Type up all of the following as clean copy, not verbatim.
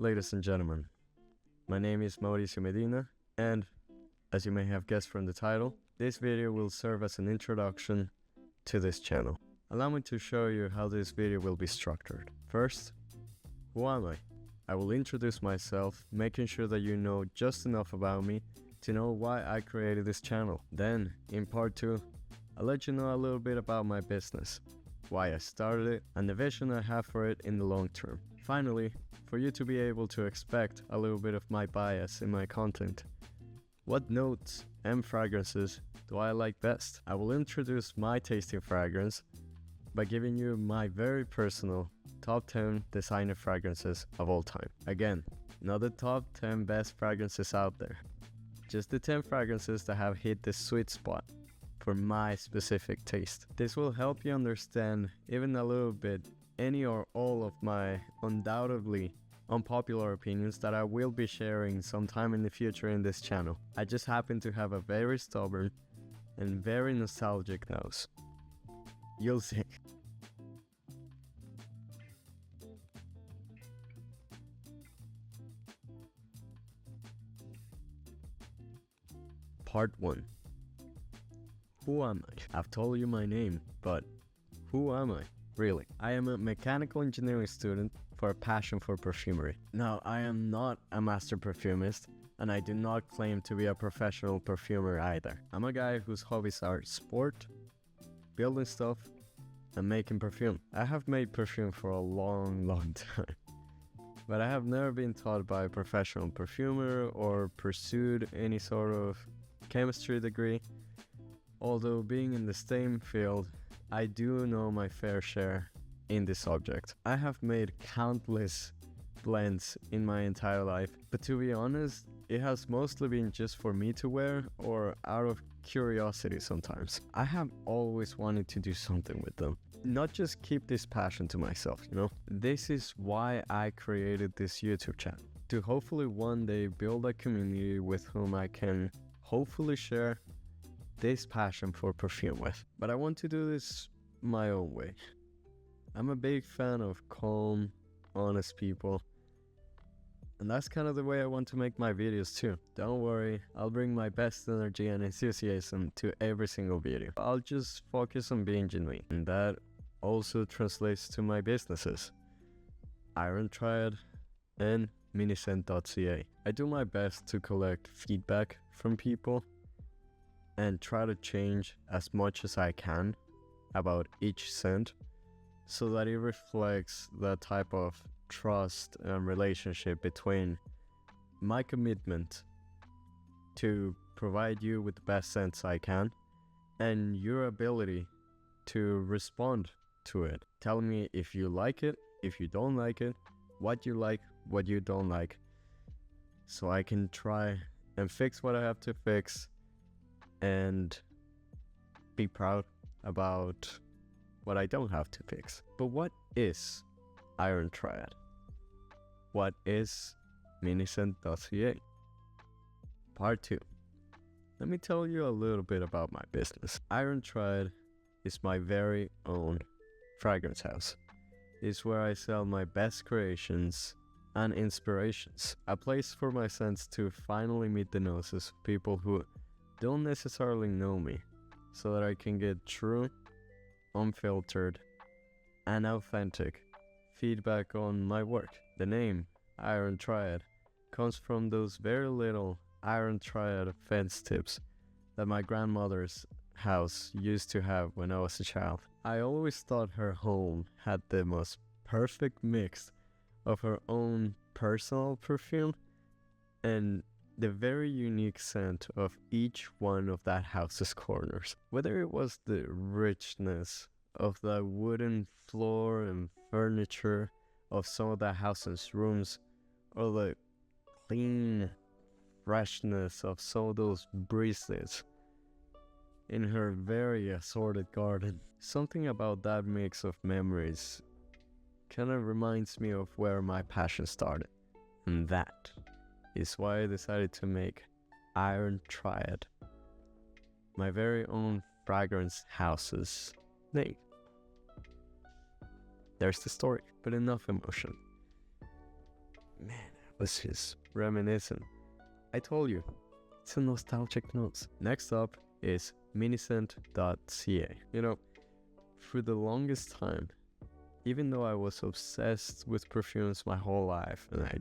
Ladies and gentlemen, my name is Mauricio Medina, and as you may have guessed from the title, this video will serve as an introduction to this channel. Allow me to show you how this video will be structured. First, who am I? I will introduce myself, making sure that you know just enough about me to know why I created this channel. Then, in part 2, I'll let you know a little bit about my business, why I started it, and the vision I have for it in the long term. Finally, for you to be able to expect a little bit of my bias in my content. What notes and fragrances do I like best? I will introduce my tasting fragrance by giving you my very personal top 10 designer fragrances of all time. Again, not the top 10 best fragrances out there, just the 10 fragrances that have hit the sweet spot for my specific taste. This will help you understand even a little bit any or all of my undoubtedly unpopular opinions that I will be sharing sometime in the future in this channel. I just happen to have a very stubborn and very nostalgic nose. You'll see. Part 1. Who am I? I've told you my name, but who am I? Really? I am a mechanical engineering student for a passion for perfumery. Now, I am not a master perfumist, and I do not claim to be a professional perfumer either. I'm a guy whose hobbies are sport, building stuff, and making perfume. I have made perfume for a long time, but I have never been taught by a professional perfumer or pursued any sort of chemistry degree. Although being in the same field, I do know my fair share in this subject. I have made countless blends in my entire life, but to be honest, it has mostly been just for me to wear or out of curiosity sometimes. I have always wanted to do something with them, not just keep this passion to myself, you know? This is why I created this YouTube channel, to hopefully one day build a community with whom I can hopefully share this passion for perfume with. But I want to do this my own way. I'm a big fan of calm, honest people, and that's kind of the way I want to make my videos too. Don't worry, I'll bring my best energy and enthusiasm to every single video. I'll just focus on being genuine, and that also translates to my businesses, IronTriad and MiniScent.ca. I do my best to collect feedback from people and try to change as much as I can about each scent so that it reflects the type of trust and relationship between my commitment to provide you with the best scents I can and your ability to respond to it. Tell me if you like it, if you don't like it, what you don't like, so I can try and fix what I have to fix and be proud about what I don't have to fix. But what is IronTriad? What is MiniScent.ca? Part 2. Let me tell you a little bit about my business. IronTriad is my very own fragrance house. It's where I sell my best creations and inspirations. A place for my scents to finally meet the noses of people who don't necessarily know me, so that I can get true, unfiltered, and authentic feedback on my work. The name IronTriad comes from those very little IronTriad fence tips that my grandmother's house used to have when I was a child. I always thought her home had the most perfect mix of her own personal perfume and the very unique scent of each one of that house's corners. Whether it was the richness of the wooden floor and furniture of some of the house's rooms, or the clean freshness of some of those breezes in her very assorted garden. Something about that mix of memories kind of reminds me of where my passion started, and that is why I decided to make IronTriad my very own fragrance house's name. There's the story, but enough emotion. Man, Nostalgic, reminiscent. I told you, it's a nostalgic note. Next up is MiniScent.ca. You know, for the longest time, even though I was obsessed with perfumes my whole life and I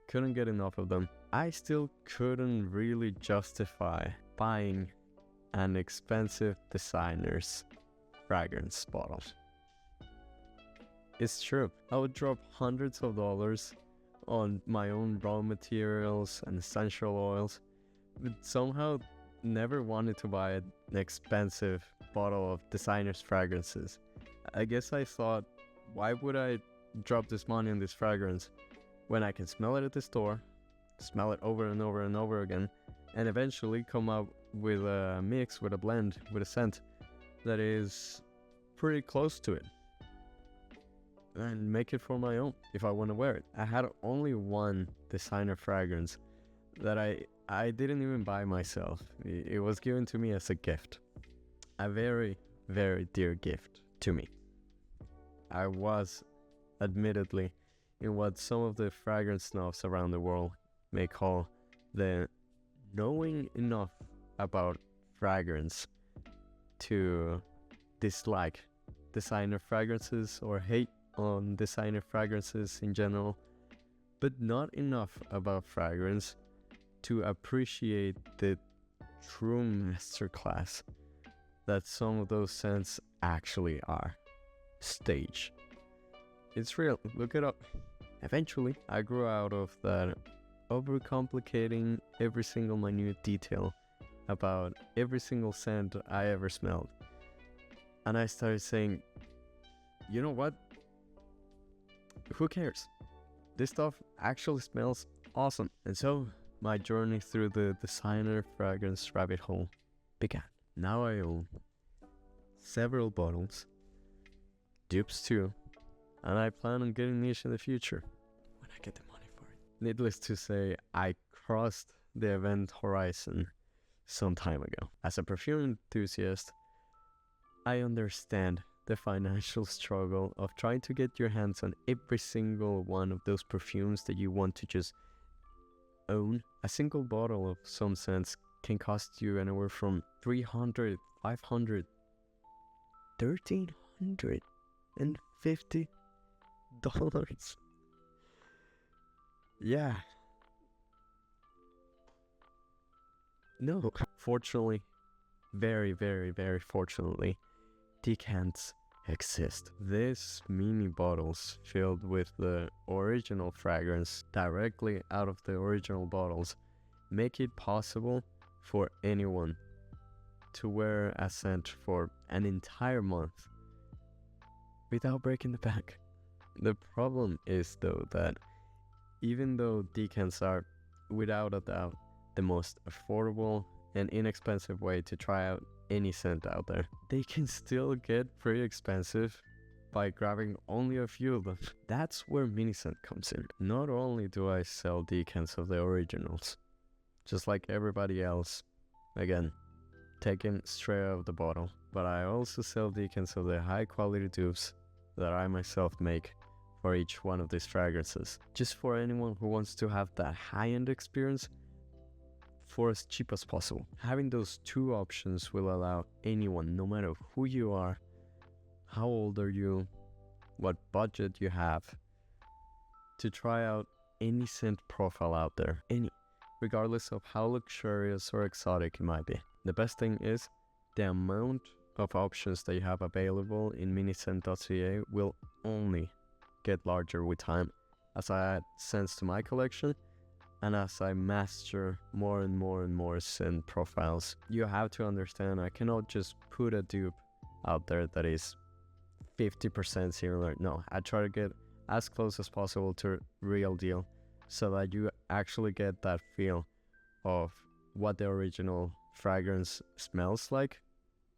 couldn't get enough of them, I still couldn't really justify buying an expensive designer's fragrance bottle. It's true, I would drop hundreds of dollars on my own raw materials and essential oils, but somehow never wanted to buy an expensive bottle of designer's fragrances. I guess I thought, why would I drop this money on this fragrance when I can smell it at the store, smell it over and over and over again, and eventually come up with a mix, with a blend, with a scent that is pretty close to it, and make it for my own if I want to wear it. I had only one designer fragrance that I didn't even buy myself. It was given to me as a gift. A very, very dear gift to me. I was, admittedly, in what some of the fragrance snobs around the world may call the knowing enough about fragrance to dislike designer fragrances or hate on designer fragrances in general, but not enough about fragrance to appreciate the true masterclass that some of those scents actually are. Stage. It's real, look it up. Eventually, I grew out of that overcomplicating every single minute detail about every single scent I ever smelled. And I started saying, you know what? Who cares? This stuff actually smells awesome. And so, my journey through the designer fragrance rabbit hole began. Now I own several bottles, dupes too, and I plan on getting niche in the future when I get the money for it. Needless to say, I crossed the event horizon some time ago. As a perfume enthusiast, I understand the financial struggle of trying to get your hands on every single one of those perfumes that you want to just own. A single bottle of some scents can cost you anywhere from $300, $500, $1,350. Yeah. No. Fortunately, very, very, very fortunately, decants exist. These mini bottles filled with the original fragrance directly out of the original bottles make it possible for anyone to wear a scent for an entire month without breaking the bank. The problem is though that even though decants are without a doubt the most affordable and inexpensive way to try out any scent out there, they can still get pretty expensive by grabbing only a few of them. That's where MiniScent comes in. Not only do I sell decants of the originals, just like everybody else, again, taken straight out of the bottle, but I also sell decants of the high quality dupes that I myself make for each one of these fragrances, just for anyone who wants to have that high-end experience for as cheap as possible. Having those two options will allow anyone, no matter who you are, how old are you, what budget you have, to try out any scent profile out there, any, regardless of how luxurious or exotic it might be. The best thing is the amount of options that you have available in MiniScent.ca will only get larger with time as I add scents to my collection and as I master more and more and more scent profiles. You have to understand, I cannot just put a dupe out there that is 50% similar. No, I try to get as close as possible to real deal so that you actually get that feel of what the original fragrance smells like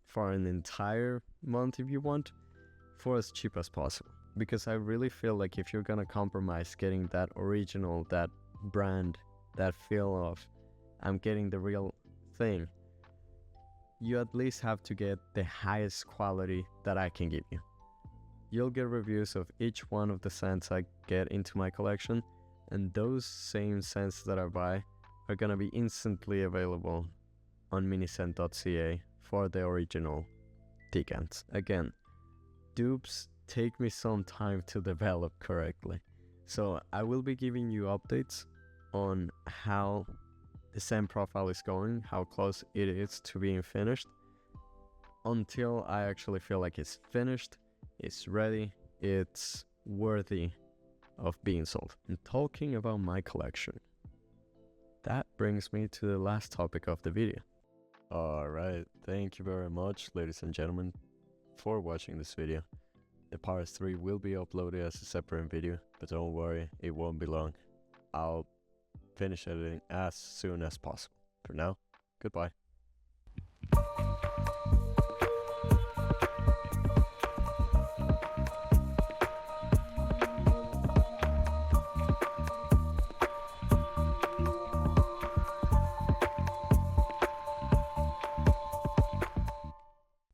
for an entire month if you want, for as cheap as possible. Because I really feel like if you're gonna compromise getting that original, that brand, that feel of I'm getting the real thing, you at least have to get the highest quality that I can give you. You'll get reviews of each one of the scents I get into my collection, And those same scents that I buy are gonna be instantly available on MiniScent.ca for the original decants. Again, dupes take me some time to develop correctly, so I will be giving you updates on how the scent profile is going, how close it is to being finished, until I actually feel like it's finished, it's ready, it's worthy of being sold. And talking about my collection, that brings me to the last topic of the video. Alright, thank you very much, ladies and gentlemen, for watching this video. The part 3 will be uploaded as a separate video, but don't worry, it won't be long. I'll finish editing as soon as possible. For now, goodbye.